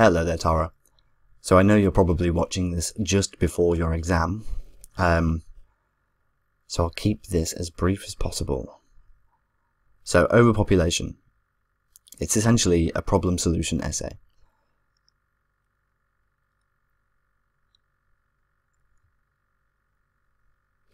Hello there, Tara. So I know you're probably watching this just before your exam, so I'll keep this as brief as possible. So, overpopulation. It's essentially a problem solution essay.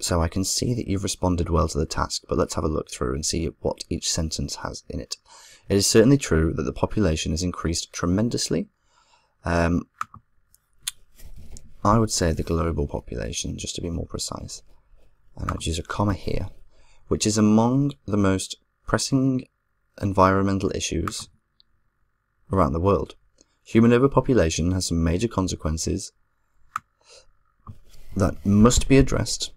So I can see that you've responded well to the task, but let's have a look through and see what each sentence has in it. It is certainly true that the population has increased tremendously. I would say the global population, just to be more precise. And I'd use a comma here, which is among the most pressing environmental issues around the world. Human overpopulation has some major consequences that must be addressed.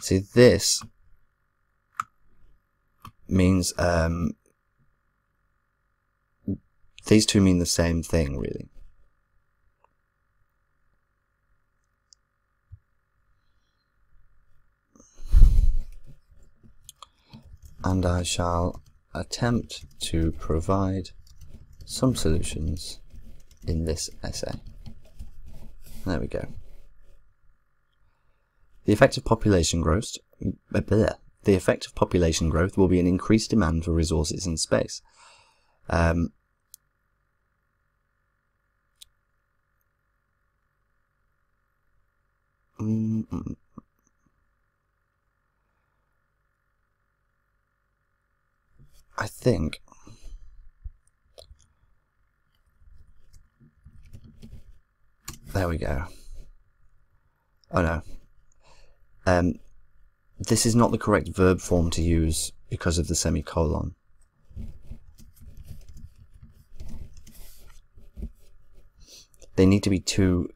See, this means these two mean the same thing, really. And I shall attempt to provide some solutions in this essay. There we go. The effect of population growth. The effect of population growth will be an increased demand for resources in space. I think there we go. Oh no. This is not the correct verb form to use because of the semicolon. They need to be two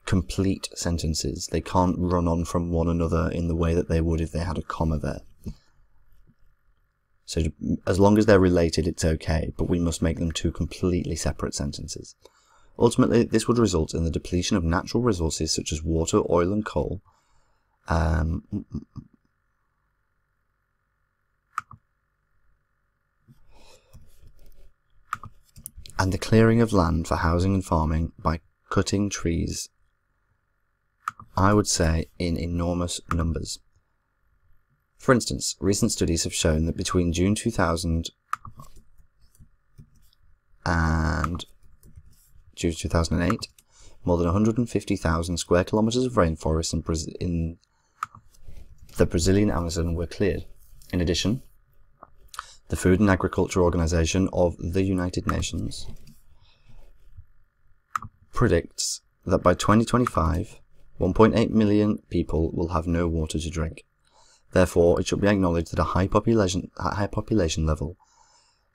complete sentences. They can't run on from one another in the way that they would if they had a comma there. So as long as they're related, it's okay, but we must make them two completely separate sentences. Ultimately, this would result in the depletion of natural resources such as water, oil and coal. And the clearing of land for housing and farming by cutting trees, I would say, in enormous numbers. For instance, recent studies have shown that between June 2000 and June 2008, more than 150,000 square kilometers of rainforest in the Brazilian Amazon were cleared. In addition, the Food and Agriculture Organization of the United Nations predicts that by 2025, 1.8 million people will have no water to drink. Therefore, it should be acknowledged that a high population level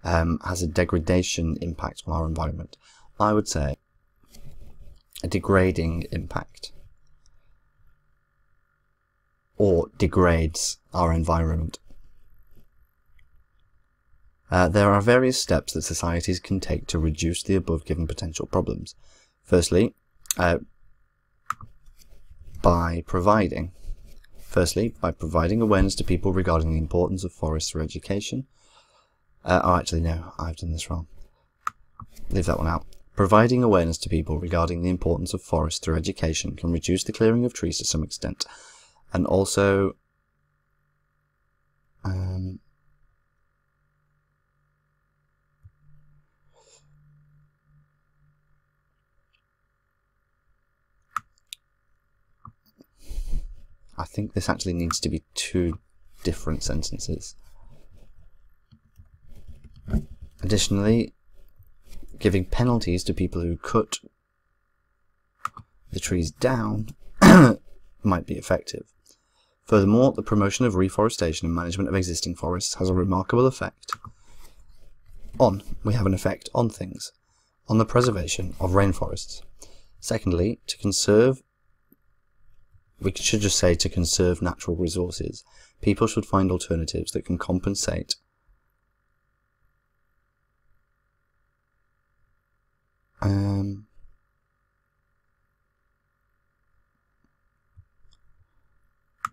has a degradation impact on our environment. I would say a degrading impact, or degrades our environment. There are various steps that societies can take to reduce the above given potential problems. Firstly, by providing awareness to people regarding the importance of forests through education. Oh, actually, no, I've done this wrong. Leave that one out. Providing awareness to people regarding the importance of forests through education can reduce the clearing of trees to some extent. And also, I think this actually needs to be two different sentences. Additionally, giving penalties to people who cut the trees down might be effective. Furthermore, the promotion of reforestation and management of existing forests has a remarkable effect on things, on the preservation of rainforests. Secondly, we should just say to conserve natural resources. People should find alternatives that can compensate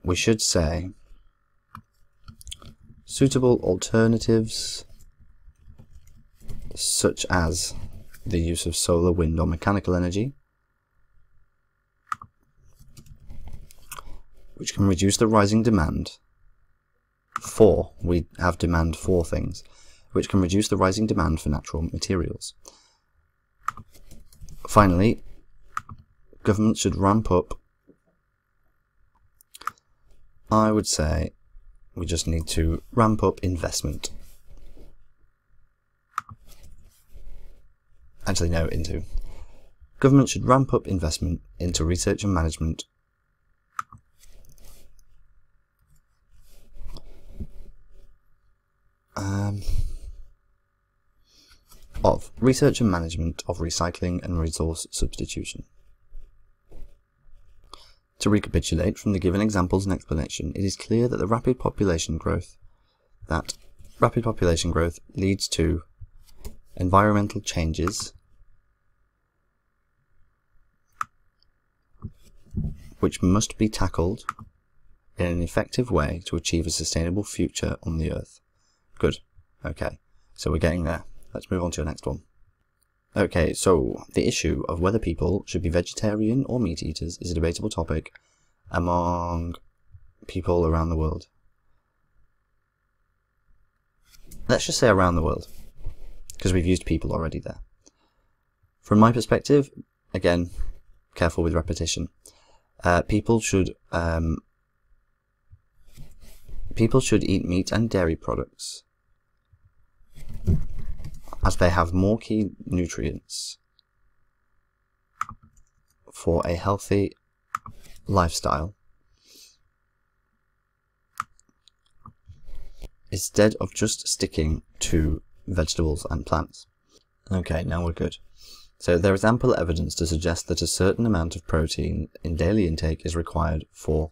we should say Suitable alternatives, such as the use of solar, wind, or mechanical energy, which can reduce the rising demand for, we have demand for things, which can reduce the rising demand for natural materials. Finally, governments should ramp up. I would say we just need to ramp up investment. Actually, no, into. Government should ramp up investment into research and management of research and management of recycling and resource substitution. To recapitulate from the given examples and explanation, it is clear that rapid population growth leads to environmental changes which must be tackled in an effective way to achieve a sustainable future on the Earth. Good. Okay, so we're getting there. Let's move on to the next one. Okay, so the issue of whether people should be vegetarian or meat eaters is a debatable topic among people around the world. Let's just say around the world, because we've used people already there. From my perspective, again, careful with repetition, people should eat meat and dairy products as they have more key nutrients for a healthy lifestyle, instead of just sticking to vegetables and plants. Okay, now we're good. So there is ample evidence to suggest that a certain amount of protein in daily intake is required for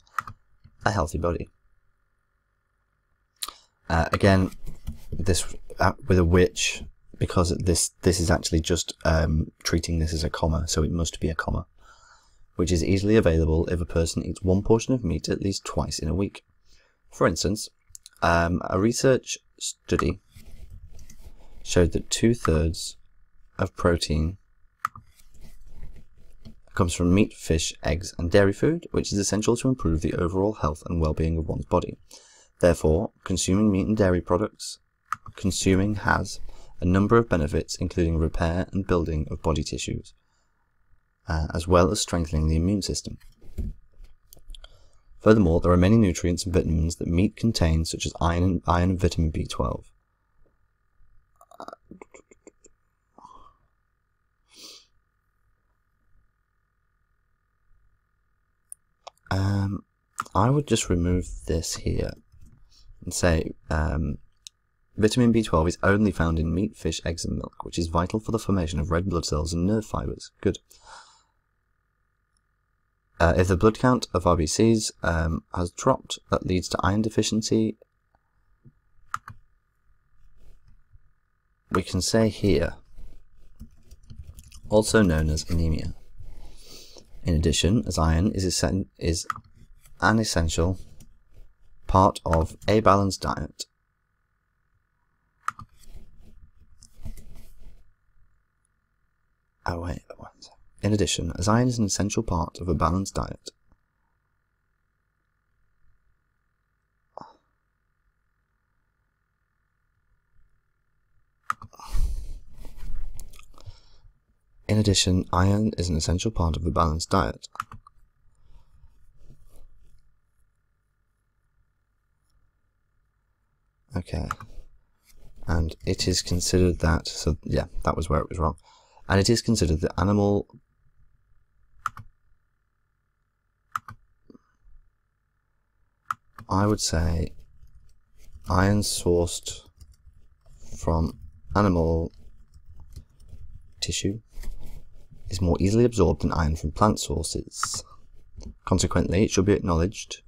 a healthy body. Again, this with a which, because this is actually just treating this as a comma, so it must be a comma, which is easily available if a person eats one portion of meat at least twice in a week. For instance, a research study showed that 2/3 of protein comes from meat, fish, eggs, and dairy food, which is essential to improve the overall health and well-being of one's body. Therefore, consuming meat and dairy products has a number of benefits, including repair and building of body tissues, as well as strengthening the immune system. Furthermore, there are many nutrients and vitamins that meat contains, such as iron and vitamin B12. I would just remove this here and say vitamin B12 is only found in meat, fish, eggs, and milk, which is vital for the formation of red blood cells and nerve fibers. Good. If the blood count of RBCs has dropped, that leads to iron deficiency. We can say here, also known as anemia. In addition, as iron is an essential part of a balanced diet, in addition, as iron is an essential part of a balanced diet, iron is an essential part of a balanced diet. Okay. And it is considered that, so yeah, that was where it was wrong. And it is considered that I would say iron sourced from animal tissue is more easily absorbed than iron from plant sources. Consequently, it should be acknowledged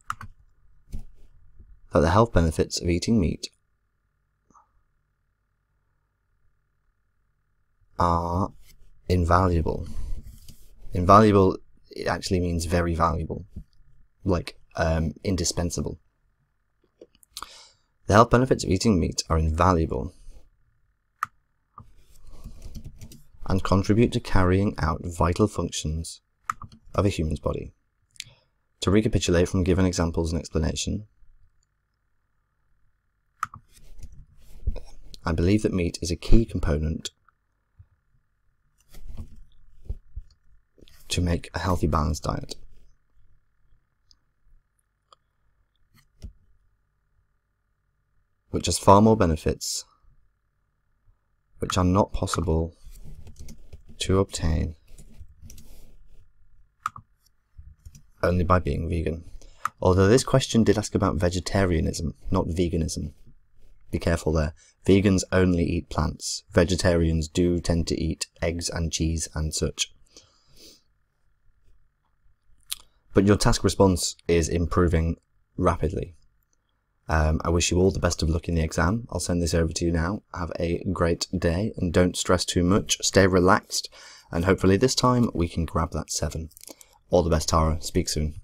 that the health benefits of eating meat are invaluable. Invaluable, it actually means very valuable, like indispensable. The health benefits of eating meat are invaluable and contribute to carrying out vital functions of a human's body. To recapitulate from given examples and explanation, I believe that meat is a key component to make a healthy, balanced diet. Which has far more benefits which are not possible to obtain only by being vegan. Although this question did ask about vegetarianism, not veganism. Be careful there. Vegans only eat plants. Vegetarians do tend to eat eggs and cheese and such. But your task response is improving rapidly. I wish you all the best of luck in the exam. I'll send this over to you now. Have a great day and don't stress too much. Stay relaxed and hopefully this time we can grab that 7. All the best, Tara. Speak soon.